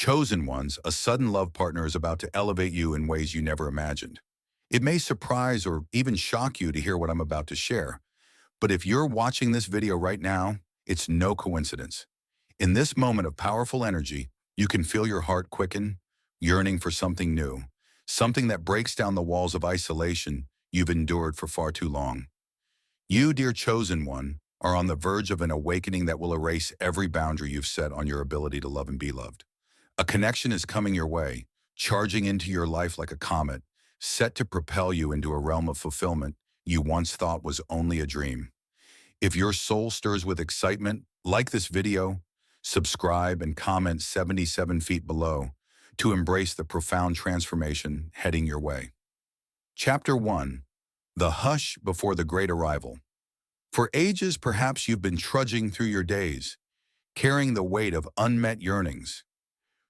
Chosen ones, a sudden love partner is about to elevate you in ways you never imagined. It may surprise or even shock you to hear what I'm about to share, but if you're watching this video right now, it's no coincidence. In this moment of powerful energy, you can feel your heart quicken, yearning for something new, something that breaks down the walls of isolation you've endured for far too long. You, dear chosen one, are on the verge of an awakening that will erase every boundary you've set on your ability to love and be loved. A connection is coming your way, charging into your life like a comet, set to propel you into a realm of fulfillment you once thought was only a dream. If your soul stirs with excitement, like this video, subscribe and comment 77 feet below to embrace the profound transformation heading your way. Chapter 1. The Hush Before the Great Arrival. For ages, perhaps you've been trudging through your days, carrying the weight of unmet yearnings.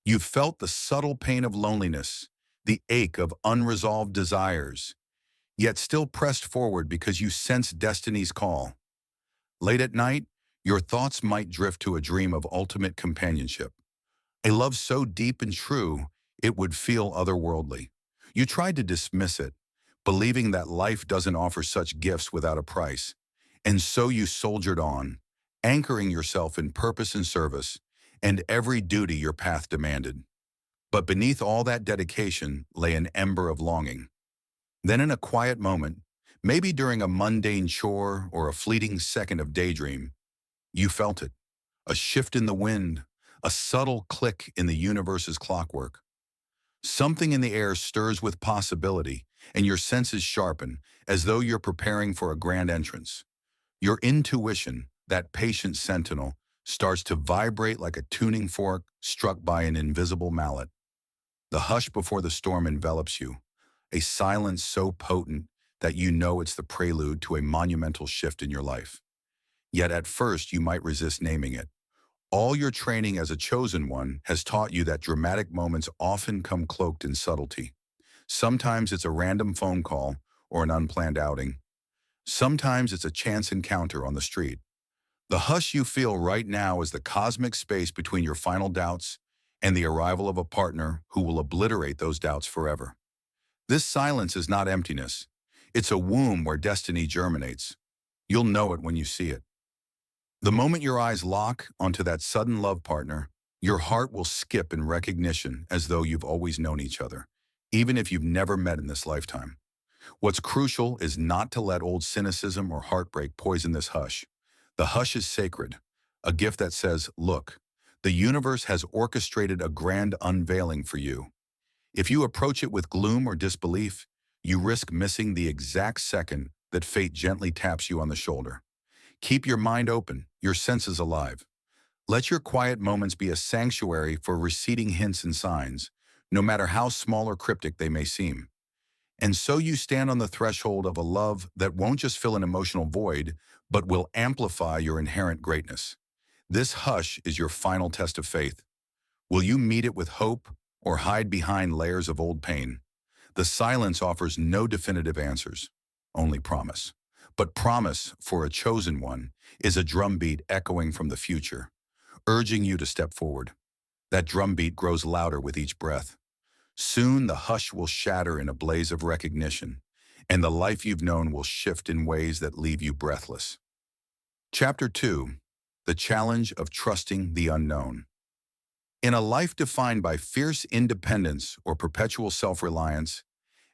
You've felt the subtle pain of loneliness, the ache of unresolved desires, yet still pressed forward because you sense destiny's call. Late at night, your thoughts might drift to a dream of ultimate companionship, a love so deep and true it would feel otherworldly. You tried to dismiss it, believing that life doesn't offer such gifts without a price, and so you soldiered on, anchoring yourself in purpose and service, and every duty your path demanded. But beneath all that dedication lay an ember of longing. Then in a quiet moment, maybe during a mundane chore or a fleeting second of daydream, you felt it. A shift in the wind, a subtle click in the universe's clockwork. Something in the air stirs with possibility, and your senses sharpen, as though you're preparing for a grand entrance. Your intuition, that patient sentinel, starts to vibrate like a tuning fork struck by an invisible mallet. The hush before the storm envelops you, a silence so potent that you know it's the prelude to a monumental shift in your life. Yet at first you might resist naming it. All your training as a chosen one has taught you that dramatic moments often come cloaked in subtlety. Sometimes it's a random phone call or an unplanned outing. Sometimes it's a chance encounter on the street. The hush you feel right now is the cosmic space between your final doubts and the arrival of a partner who will obliterate those doubts forever. This silence is not emptiness. It's a womb where destiny germinates. You'll know it when you see it. The moment your eyes lock onto that sudden love partner, your heart will skip in recognition as though you've always known each other, even if you've never met in this lifetime. What's crucial is not to let old cynicism or heartbreak poison this hush. The hush is sacred, a gift that says, look, the universe has orchestrated a grand unveiling for you. If you approach it with gloom or disbelief, you risk missing the exact second that fate gently taps you on the shoulder. Keep your mind open, your senses alive. Let your quiet moments be a sanctuary for receding hints and signs, no matter how small or cryptic they may seem. And so you stand on the threshold of a love that won't just fill an emotional void, but will amplify your inherent greatness. This hush is your final test of faith. Will you meet it with hope or hide behind layers of old pain? The silence offers no definitive answers, only promise. But promise, for a chosen one, is a drumbeat echoing from the future, urging you to step forward. That drumbeat grows louder with each breath. Soon the hush will shatter in a blaze of recognition, and the life you've known will shift in ways that leave you breathless. Chapter 2. The Challenge of Trusting the Unknown. In a life defined by fierce independence or perpetual self-reliance,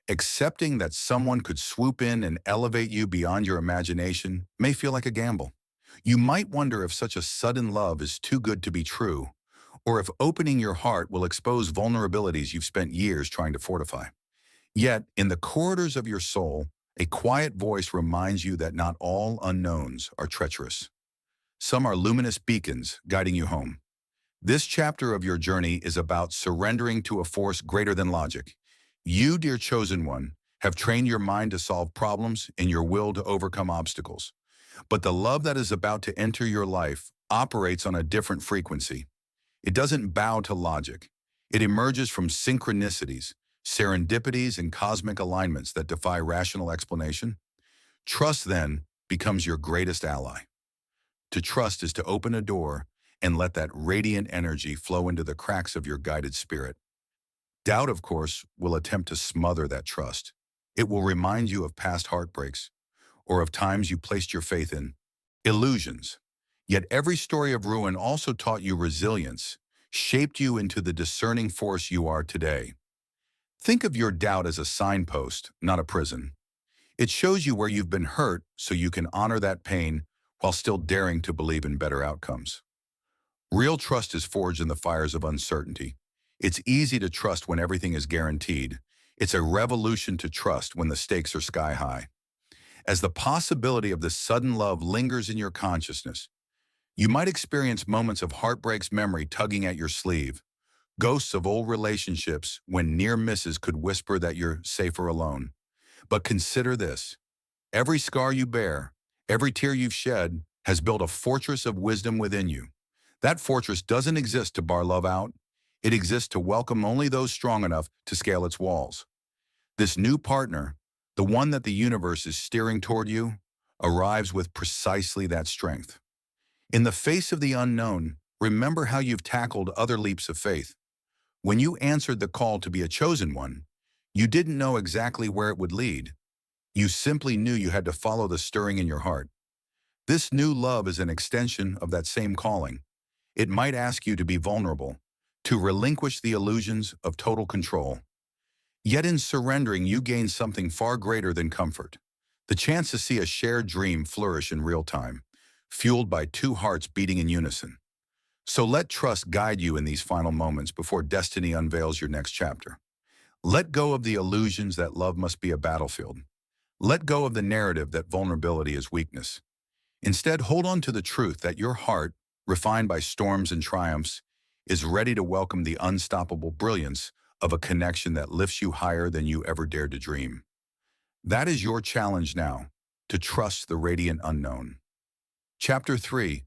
accepting that someone could swoop in and elevate you beyond your imagination may feel like a gamble. You might wonder if such a sudden love is too good to be true, or if opening your heart will expose vulnerabilities you've spent years trying to fortify. Yet, in the corridors of your soul, a quiet voice reminds you that not all unknowns are treacherous. Some are luminous beacons guiding you home. This chapter of your journey is about surrendering to a force greater than logic. You, dear chosen one, have trained your mind to solve problems and your will to overcome obstacles. But the love that is about to enter your life operates on a different frequency. It doesn't bow to logic. It emerges from synchronicities, serendipities, and cosmic alignments that defy rational explanation. Trust, then, becomes your greatest ally. To trust is to open a door and let that radiant energy flow into the cracks of your guided spirit. Doubt, of course, will attempt to smother that trust. It will remind you of past heartbreaks or of times you placed your faith in illusions. Yet every story of ruin also taught you resilience, shaped you into the discerning force you are today. Think of your doubt as a signpost, not a prison. It shows you where you've been hurt so you can honor that pain while still daring to believe in better outcomes. Real trust is forged in the fires of uncertainty. It's easy to trust when everything is guaranteed. It's a revolution to trust when the stakes are sky high. As the possibility of this sudden love lingers in your consciousness, you might experience moments of heartbreak's memory tugging at your sleeve, ghosts of old relationships when near misses could whisper that you're safer alone. But consider this: every scar you bear, every tear you've shed, has built a fortress of wisdom within you. That fortress doesn't exist to bar love out. It exists to welcome only those strong enough to scale its walls. This new partner, the one that the universe is steering toward you, arrives with precisely that strength. In the face of the unknown, remember how you've tackled other leaps of faith. When you answered the call to be a chosen one, you didn't know exactly where it would lead. You simply knew you had to follow the stirring in your heart. This new love is an extension of that same calling. It might ask you to be vulnerable, to relinquish the illusions of total control. Yet in surrendering, you gain something far greater than comfort: the chance to see a shared dream flourish in real time, fueled by two hearts beating in unison. So let trust guide you in these final moments before destiny unveils your next chapter. Let go of the illusions that love must be a battlefield. Let go of the narrative that vulnerability is weakness. Instead, hold on to the truth that your heart, refined by storms and triumphs, is ready to welcome the unstoppable brilliance of a connection that lifts you higher than you ever dared to dream. That is your challenge now, to trust the radiant unknown. Chapter 3: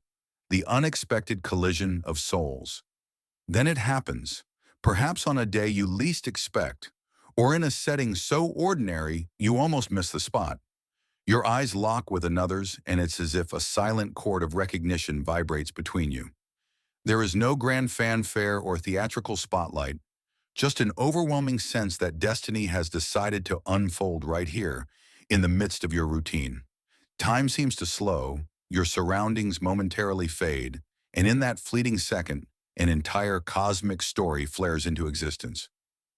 The Unexpected Collision of Souls. Then it happens, perhaps on a day you least expect, or in a setting so ordinary you almost miss the spot. Your eyes lock with another's, and it's as if a silent chord of recognition vibrates between you. There is no grand fanfare or theatrical spotlight, just an overwhelming sense that destiny has decided to unfold right here, in the midst of your routine. Time seems to slow, your surroundings momentarily fade, and in that fleeting second, an entire cosmic story flares into existence.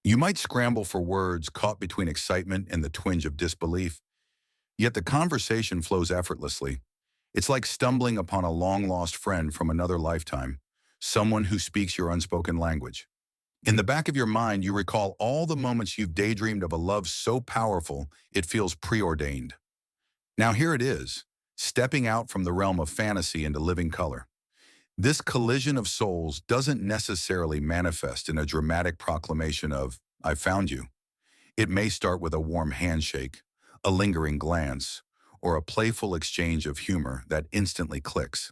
You might scramble for words, caught between excitement and the twinge of disbelief, yet the conversation flows effortlessly. It's like stumbling upon a long-lost friend from another lifetime, someone who speaks your unspoken language. In the back of your mind, you recall all the moments you've daydreamed of a love so powerful it feels preordained. Now here it is, stepping out from the realm of fantasy into living color. This collision of souls doesn't necessarily manifest in a dramatic proclamation of, "I found you." It may start with a warm handshake, a lingering glance, or a playful exchange of humor that instantly clicks.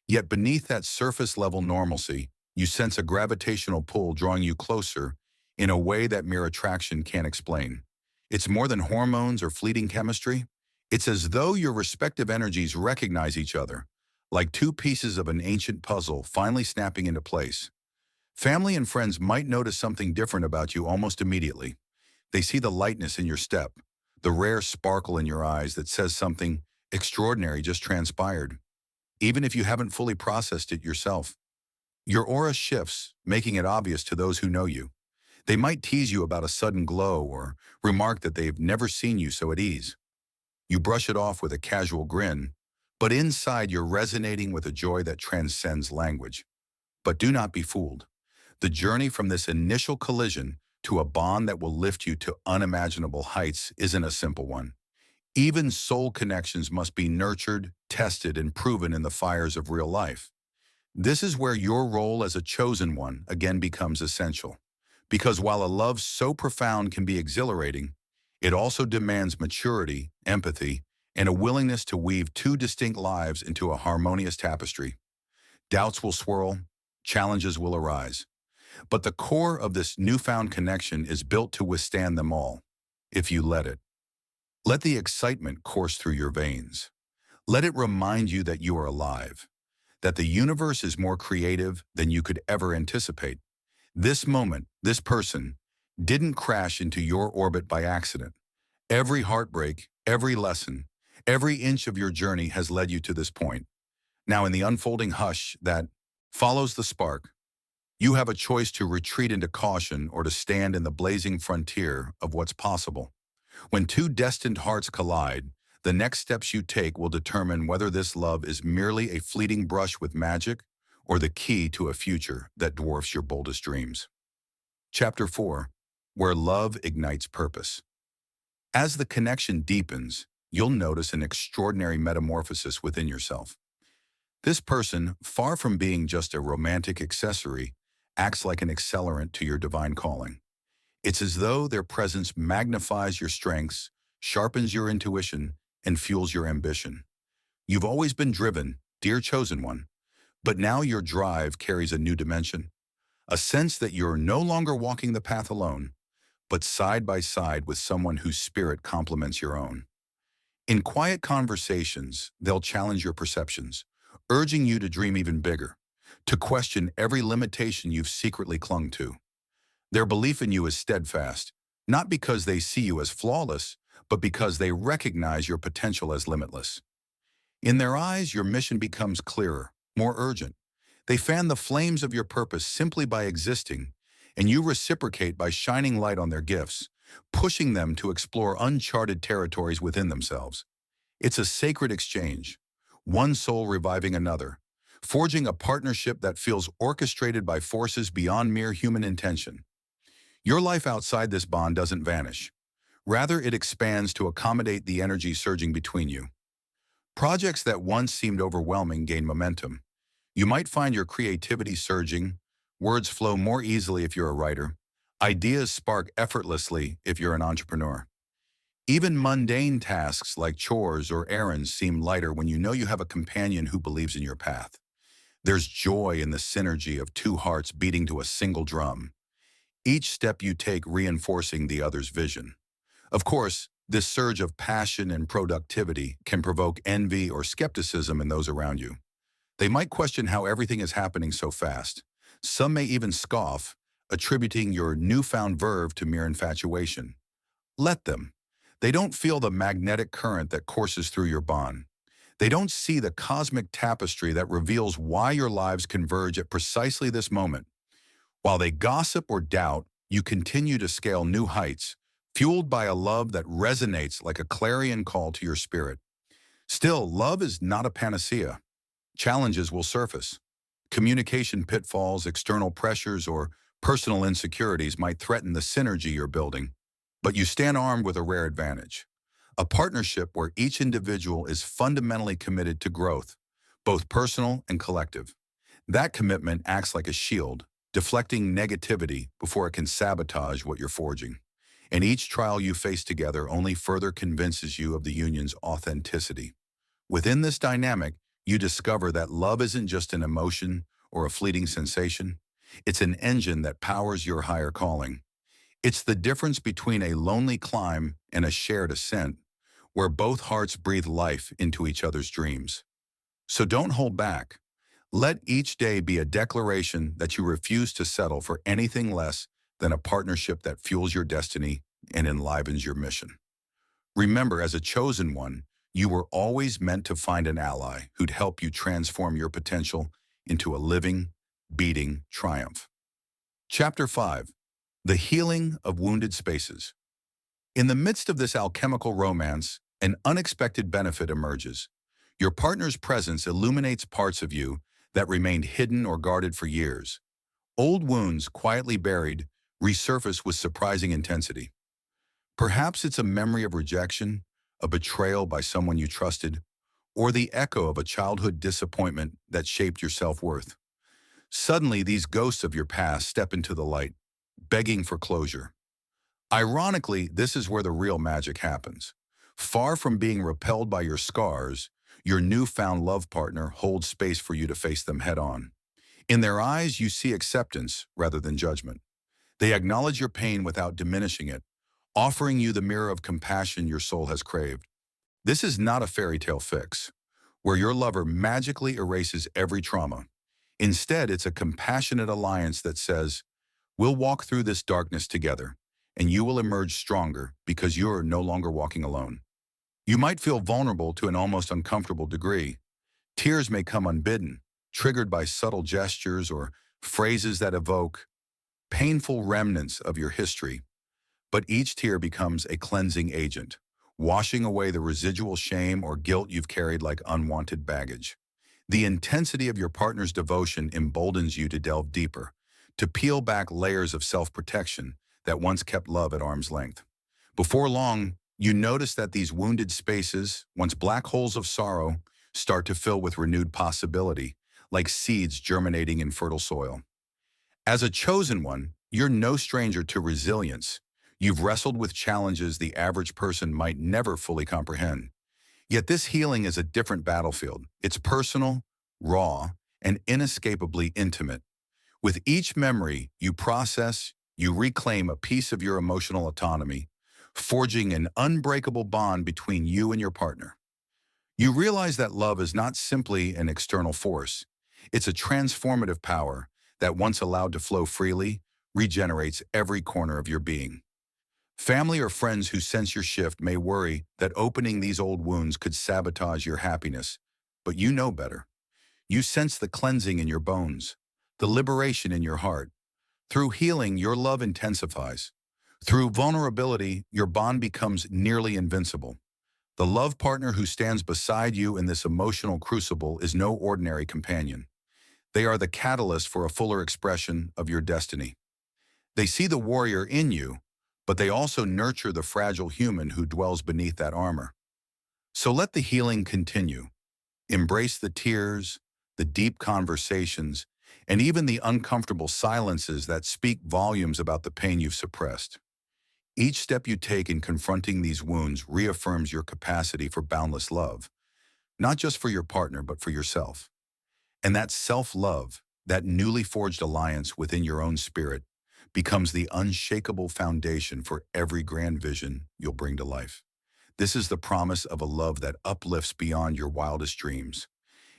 Yet beneath that surface-level normalcy, you sense a gravitational pull drawing you closer in a way that mere attraction can't explain. It's more than hormones or fleeting chemistry. It's as though your respective energies recognize each other, like two pieces of an ancient puzzle finally snapping into place. Family and friends might notice something different about you almost immediately. They see the lightness in your step, the rare sparkle in your eyes that says something extraordinary just transpired, even if you haven't fully processed it yourself. Your aura shifts, making it obvious to those who know you. They might tease you about a sudden glow or remark that they've never seen you so at ease. You brush it off with a casual grin, but inside you're resonating with a joy that transcends language. But do not be fooled. The journey from this initial collision to a bond that will lift you to unimaginable heights isn't a simple one. Even soul connections must be nurtured, tested, and proven in the fires of real life. This is where your role as a chosen one again becomes essential. Because while a love so profound can be exhilarating, it also demands maturity, empathy, and a willingness to weave two distinct lives into a harmonious tapestry. Doubts will swirl, challenges will arise. But the core of this newfound connection is built to withstand them all, if you let it. Let the excitement course through your veins. Let it remind you that you are alive, that the universe is more creative than you could ever anticipate. This moment, this person, didn't crash into your orbit by accident. Every heartbreak, every lesson, every inch of your journey has led you to this point. Now, in the unfolding hush that follows the spark, you have a choice to retreat into caution or to stand in the blazing frontier of what's possible. When two destined hearts collide, the next steps you take will determine whether this love is merely a fleeting brush with magic or the key to a future that dwarfs your boldest dreams. Chapter 4. Where Love Ignites Purpose. As the connection deepens, you'll notice an extraordinary metamorphosis within yourself. This person, far from being just a romantic accessory, acts like an accelerant to your divine calling. It's as though their presence magnifies your strengths, sharpens your intuition, and fuels your ambition. You've always been driven, dear chosen one, but now your drive carries a new dimension, a sense that you're no longer walking the path alone, but side by side with someone whose spirit complements your own. In quiet conversations, they'll challenge your perceptions, urging you to dream even bigger, to question every limitation you've secretly clung to. Their belief in you is steadfast, not because they see you as flawless, but because they recognize your potential as limitless. In their eyes, your mission becomes clearer, more urgent. They fan the flames of your purpose simply by existing, and you reciprocate by shining light on their gifts, pushing them to explore uncharted territories within themselves. It's a sacred exchange, one soul reviving another, forging a partnership that feels orchestrated by forces beyond mere human intention. Your life outside this bond doesn't vanish. Rather, it expands to accommodate the energy surging between you. Projects that once seemed overwhelming gain momentum. You might find your creativity surging, words flow more easily if you're a writer, ideas spark effortlessly if you're an entrepreneur. Even mundane tasks like chores or errands seem lighter when you know you have a companion who believes in your path. There's joy in the synergy of two hearts beating to a single drum, each step you take reinforcing the other's vision. Of course, this surge of passion and productivity can provoke envy or skepticism in those around you. They might question how everything is happening so fast. Some may even scoff, attributing your newfound verve to mere infatuation. Let them. They don't feel the magnetic current that courses through your bond. They don't see the cosmic tapestry that reveals why your lives converge at precisely this moment. While they gossip or doubt, you continue to scale new heights, fueled by a love that resonates like a clarion call to your spirit. Still, love is not a panacea. Challenges will surface. Communication pitfalls, external pressures, or personal insecurities might threaten the synergy you're building, but you stand armed with a rare advantage. A partnership where each individual is fundamentally committed to growth, both personal and collective. That commitment acts like a shield, deflecting negativity before it can sabotage what you're forging. And each trial you face together only further convinces you of the union's authenticity. Within this dynamic, you discover that love isn't just an emotion or a fleeting sensation. It's an engine that powers your higher calling. It's the difference between a lonely climb and a shared ascent, where both hearts breathe life into each other's dreams. So don't hold back. Let each day be a declaration that you refuse to settle for anything less than a partnership that fuels your destiny and enlivens your mission. Remember, as a chosen one, you were always meant to find an ally who'd help you transform your potential into a living, beating triumph. Chapter 5. The Healing of Wounded Spaces. In the midst of this alchemical romance, an unexpected benefit emerges. Your partner's presence illuminates parts of you that remained hidden or guarded for years. Old wounds, quietly buried, resurface with surprising intensity. Perhaps it's a memory of rejection, a betrayal by someone you trusted, or the echo of a childhood disappointment that shaped your self-worth. Suddenly, these ghosts of your past step into the light, begging for closure. Ironically, this is where the real magic happens. Far from being repelled by your scars, your newfound love partner holds space for you to face them head-on. In their eyes, you see acceptance rather than judgment. They acknowledge your pain without diminishing it, offering you the mirror of compassion your soul has craved. This is not a fairy tale fix. where your lover magically erases every trauma. Instead, it's a compassionate alliance that says, we'll walk through this darkness together, and you will emerge stronger because you're no longer walking alone. You might feel vulnerable to an almost uncomfortable degree. Tears may come unbidden, triggered by subtle gestures or phrases that evoke painful remnants of your history. But each tear becomes a cleansing agent, washing away the residual shame or guilt you've carried like unwanted baggage. The intensity of your partner's devotion emboldens you to delve deeper, to peel back layers of self-protection that once kept love at arm's length. Before long, you notice that these wounded spaces, once black holes of sorrow, start to fill with renewed possibility, like seeds germinating in fertile soil. As a chosen one, you're no stranger to resilience. You've wrestled with challenges the average person might never fully comprehend. Yet this healing is a different battlefield. It's personal, raw, and inescapably intimate. With each memory you process, you reclaim a piece of your emotional autonomy, forging an unbreakable bond between you and your partner. You realize that love is not simply an external force. It's a transformative power that, once allowed to flow freely, regenerates every corner of your being. Family or friends who sense your shift may worry that opening these old wounds could sabotage your happiness, but you know better. You sense the cleansing in your bones, the liberation in your heart. Through healing, your love intensifies. Through vulnerability, your bond becomes nearly invincible. The love partner who stands beside you in this emotional crucible is no ordinary companion. They are the catalyst for a fuller expression of your destiny. They see the warrior in you, but they also nurture the fragile human who dwells beneath that armor. So let the healing continue. Embrace the tears, the deep conversations, and even the uncomfortable silences that speak volumes about the pain you've suppressed. Each step you take in confronting these wounds reaffirms your capacity for boundless love, not just for your partner, but for yourself. And that self-love, that newly forged alliance within your own spirit, becomes the unshakable foundation for every grand vision you'll bring to life. This is the promise of a love that uplifts beyond your wildest dreams.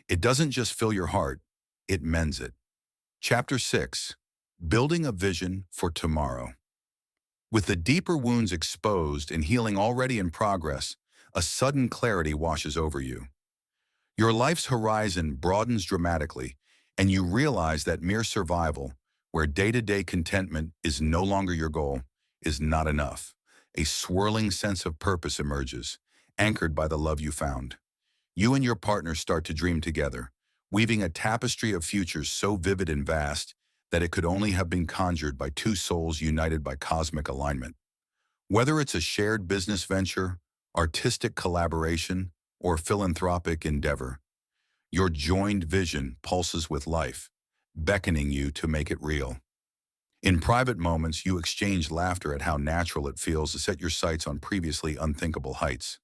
It doesn't just fill your heart, it mends it. Chapter 6. Building a Vision for Tomorrow. With the deeper wounds exposed and healing already in progress, a sudden clarity washes over you. Your life's horizon broadens dramatically, and you realize that mere survival, where day-to-day contentment is no longer your goal, is not enough. A swirling sense of purpose emerges, anchored by the love you found. You and your partner start to dream together, weaving a tapestry of futures so vivid and vast that it could only have been conjured by two souls united by cosmic alignment. Whether it's a shared business venture, artistic collaboration, or philanthropic endeavor, your joined vision pulses with life, beckoning you to make it real. In private moments, you exchange laughter at how natural it feels to set your sights on previously unthinkable heights.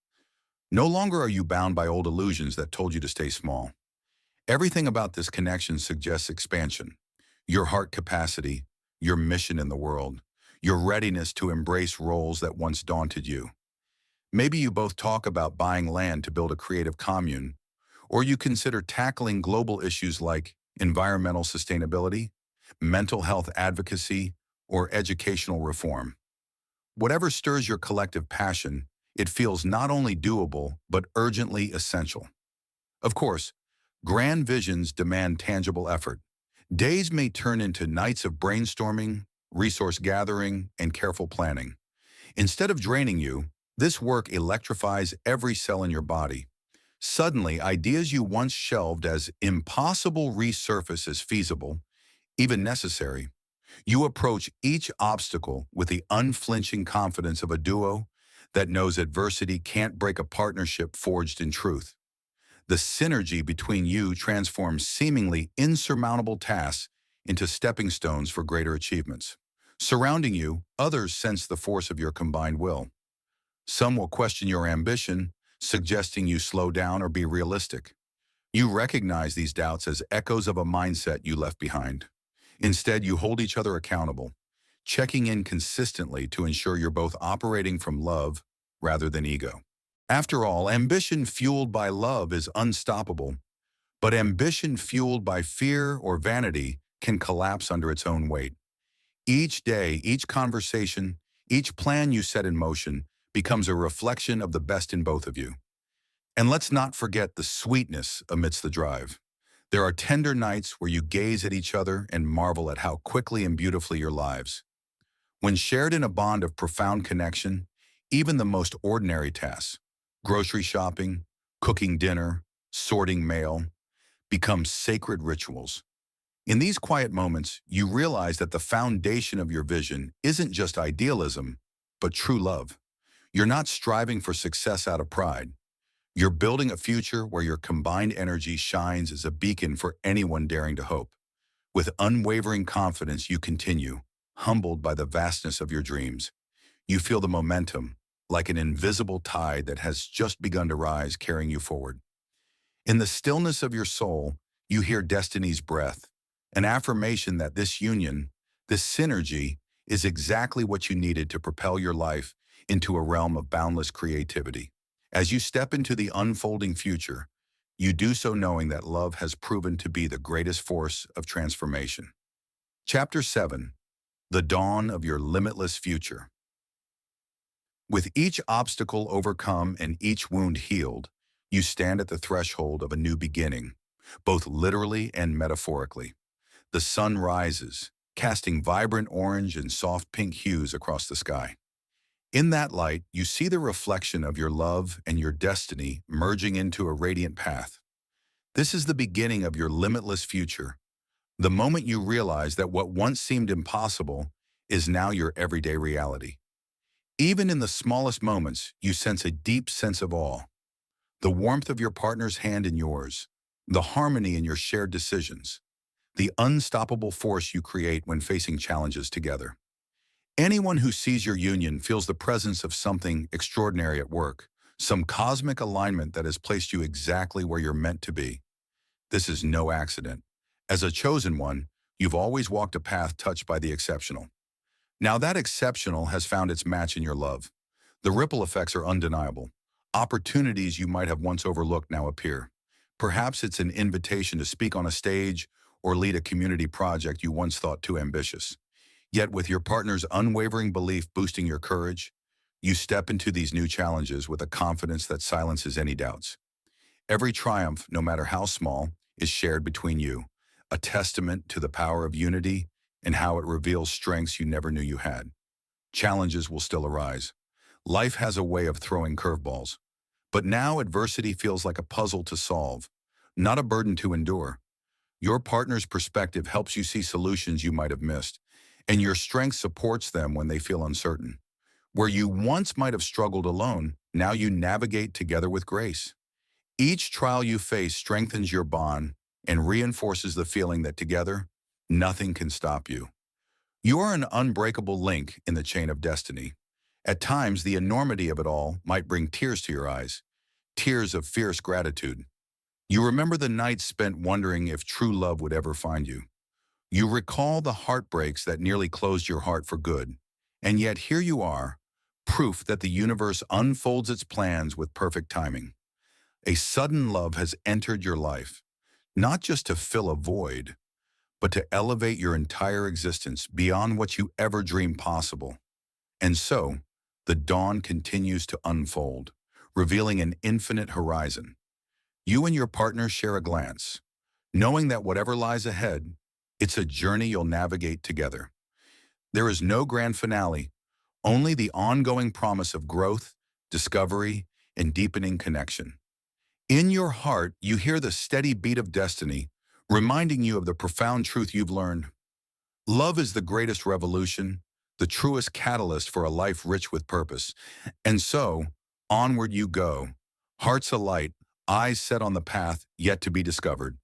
No longer are you bound by old illusions that told you to stay small. Everything about this connection suggests expansion. Your heart capacity, your mission in the world, your readiness to embrace roles that once daunted you. Maybe you both talk about buying land to build a creative commune, or you consider tackling global issues like environmental sustainability, mental health advocacy, or educational reform. Whatever stirs your collective passion, it feels not only doable, but urgently essential. Of course, grand visions demand tangible effort. Days may turn into nights of brainstorming, resource gathering, and careful planning. Instead of draining you, this work electrifies every cell in your body. Suddenly, ideas you once shelved as impossible resurface as feasible, even necessary. You approach each obstacle with the unflinching confidence of a duo that knows adversity can't break a partnership forged in truth. The synergy between you transforms seemingly insurmountable tasks into stepping stones for greater achievements. Surrounding you, others sense the force of your combined will. Some will question your ambition, suggesting you slow down or be realistic. You recognize these doubts as echoes of a mindset you left behind. Instead, you hold each other accountable, checking in consistently to ensure you're both operating from love rather than ego. After all, ambition fueled by love is unstoppable, but ambition fueled by fear or vanity can collapse under its own weight. Each day, each conversation, each plan you set in motion becomes a reflection of the best in both of you. And let's not forget the sweetness amidst the drive. There are tender nights where you gaze at each other and marvel at how quickly and beautifully your lives. When shared in a bond of profound connection, even the most ordinary tasks, grocery shopping, cooking dinner, sorting mail, become sacred rituals. In these quiet moments, you realize that the foundation of your vision isn't just idealism, but true love. You're not striving for success out of pride. You're building a future where your combined energy shines as a beacon for anyone daring to hope. With unwavering confidence, you continue, humbled by the vastness of your dreams. You feel the momentum, like an invisible tide that has just begun to rise, carrying you forward. In the stillness of your soul, you hear destiny's breath, an affirmation that this union, this synergy, is exactly what you needed to propel your life into a realm of boundless creativity. As you step into the unfolding future, you do so knowing that love has proven to be the greatest force of transformation. Chapter 7. The Dawn of Your Limitless Future. With each obstacle overcome and each wound healed, you stand at the threshold of a new beginning, both literally and metaphorically. The sun rises, casting vibrant orange and soft pink hues across the sky. In that light, you see the reflection of your love and your destiny merging into a radiant path. This is the beginning of your limitless future, the moment you realize that what once seemed impossible is now your everyday reality. Even in the smallest moments, you sense a deep sense of awe. The warmth of your partner's hand in yours, the harmony in your shared decisions, the unstoppable force you create when facing challenges together. Anyone who sees your union feels the presence of something extraordinary at work, some cosmic alignment that has placed you exactly where you're meant to be. This is no accident. As a chosen one, you've always walked a path touched by the exceptional. Now that exceptional has found its match in your love. The ripple effects are undeniable. Opportunities you might have once overlooked now appear. Perhaps it's an invitation to speak on a stage or lead a community project you once thought too ambitious. Yet with your partner's unwavering belief boosting your courage, you step into these new challenges with a confidence that silences any doubts. Every triumph, no matter how small, is shared between you, a testament to the power of unity and how it reveals strengths you never knew you had. Challenges will still arise. Life has a way of throwing curveballs. But now adversity feels like a puzzle to solve, not a burden to endure. Your partner's perspective helps you see solutions you might have missed, and your strength supports them when they feel uncertain. Where you once might have struggled alone, now you navigate together with grace. Each trial you face strengthens your bond and reinforces the feeling that together, nothing can stop you. You are an unbreakable link in the chain of destiny. At times, the enormity of it all might bring tears to your eyes, tears of fierce gratitude. You remember the nights spent wondering if true love would ever find you. You recall the heartbreaks that nearly closed your heart for good. And yet here you are, proof that the universe unfolds its plans with perfect timing. A sudden love has entered your life, not just to fill a void, but to elevate your entire existence beyond what you ever dreamed possible. And so, the dawn continues to unfold, revealing an infinite horizon. You and your partner share a glance, knowing that whatever lies ahead, it's a journey you'll navigate together. There is no grand finale, only the ongoing promise of growth, discovery, and deepening connection. In your heart, you hear the steady beat of destiny, reminding you of the profound truth you've learned. Love is the greatest revolution, the truest catalyst for a life rich with purpose. And so, onward you go, hearts alight, eyes set on the path yet to be discovered.